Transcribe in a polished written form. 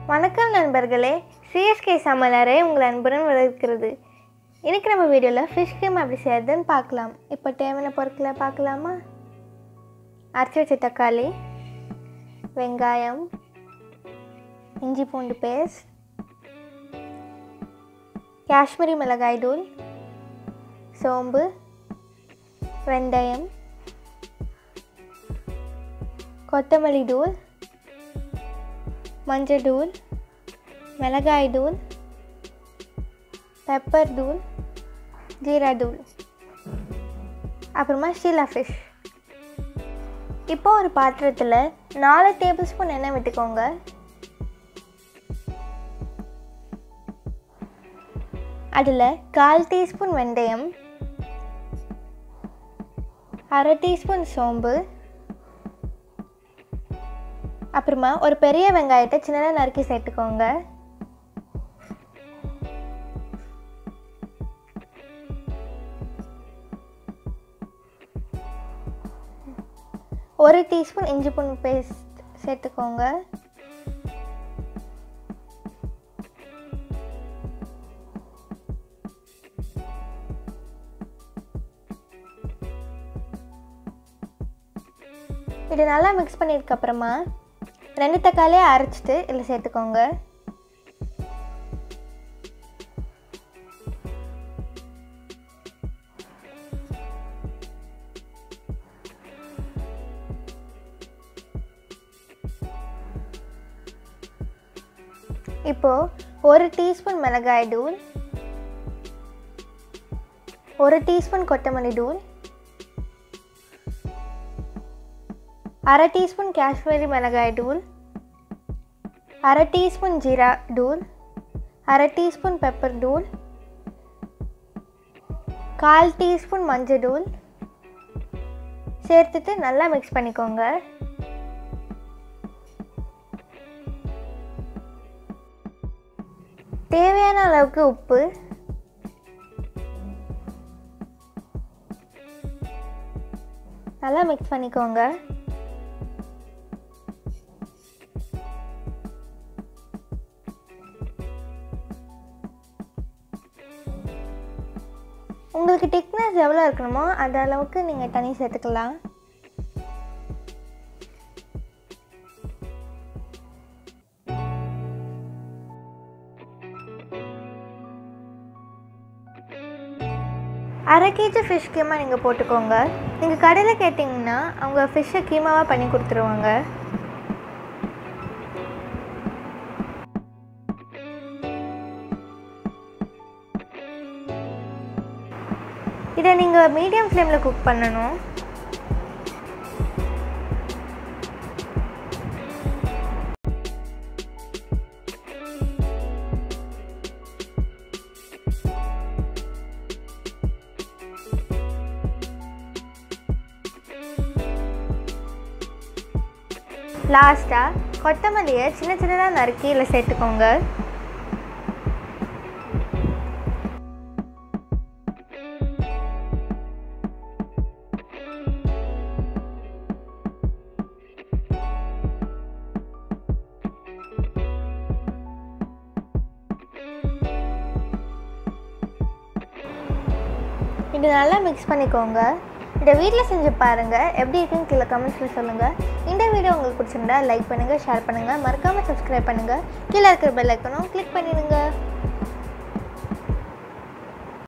வணக்கம் நண்பர்களே, சிஎஸ்கே சமையலறை உங்கள் அன்புடன் வரவேற்கிறது. இன்றைக்கி நம்ம வீடியோவில் ஃபிஷ் கிரீம் எப்படி செய்யறதுன்னு பார்க்கலாம். இப்போ தேவையான பொருட்களை பார்க்கலாமா? அரைச்சி வச்ச தக்காளி, வெங்காயம், இஞ்சி பூண்டு பேஸ்ட், காஷ்மீரி மிளகாய் தூள், சோம்பு, வெந்தயம், கொத்தமல்லி தூள், மஞ்சள் தூள், மிளகாய் தூள், பெப்பர் தூள், ஜீரா தூள், அப்புறமா ஷீலா ஃபிஷ். இப்போ ஒரு பாத்திரத்தில் 4 டேபிள் ஸ்பூன் எண்ணெய் விட்டுக்கோங்க. அதில் 1/4 டீஸ்பூன் வெந்தயம், 1/2 டீஸ்பூன் சோம்பு, அப்புறமா ஒரு பெரிய வெங்காயத்தை சின்னதாக நறுக்கி சேர்த்துக்கோங்க. ஒரு டீஸ்பூன் இஞ்சி பூண்டு பேஸ்ட் சேர்த்துக்கோங்க. இது நல்லா மிக்ஸ் பண்ணியிருக்க அப்புறமா 2 தக்காளியை அரைச்சிட்டு இதில் சேர்த்துக்கோங்க. இப்போது 1 டீஸ்பூன் மிளகாய் தூள், 1 டீஸ்பூன் கொத்தமல்லி தூள், 1/2 டீஸ்பூன் காஷ்மீரி மிளகாய் தூள், 1/2 டீஸ்பூன் ஜீரா தூள், 1/2 டீஸ்பூன் பெப்பர் தூள், 1/4 டீஸ்பூன் மஞ்சள் தூள் சேர்த்துட்டு நல்லா மிக்ஸ் பண்ணிக்கோங்க. தேவையான அளவுக்கு உப்பு, நல்லா மிக்ஸ் பண்ணிக்கோங்க. உங்களுக்கு திக்னஸ் எவ்வளோ இருக்கணுமோ அந்த அளவுக்கு நீங்கள் தண்ணி சேர்த்துக்கலாம். அரை கேஜி ஃபிஷ் கீமா நீங்கள் போட்டுக்கோங்க. நீங்கள் கடையில் கேட்டிங்கன்னா அவங்க ஃபிஷ்ஷை கீமாவாக பண்ணி கொடுத்துருவாங்க. இதை நீங்கள் மீடியம் ஃப்ளேமில் குக் பண்ணணும். லாஸ்ட்டாக கொத்தமல்லியை சின்ன சின்னதாக நறுக்கி இதில் சேர்த்துக்கோங்க. இது நல்லா மிக்ஸ் பண்ணிக்கோங்க. இதை வீட்டில் செஞ்சு பாருங்கள். எப்படி இருக்குன்னு கீழே கமெண்ட்ஸில் சொல்லுங்கள். இந்த வீடியோ உங்களுக்கு பிடிச்சிருந்தா லைக் பண்ணுங்கள், ஷேர் பண்ணுங்கள், மறக்காமல் சப்ஸ்கிரைப் பண்ணுங்கள். கீழே இருக்கிற பெல் ஐக்கனும் கிளிக் பண்ணிடுங்க.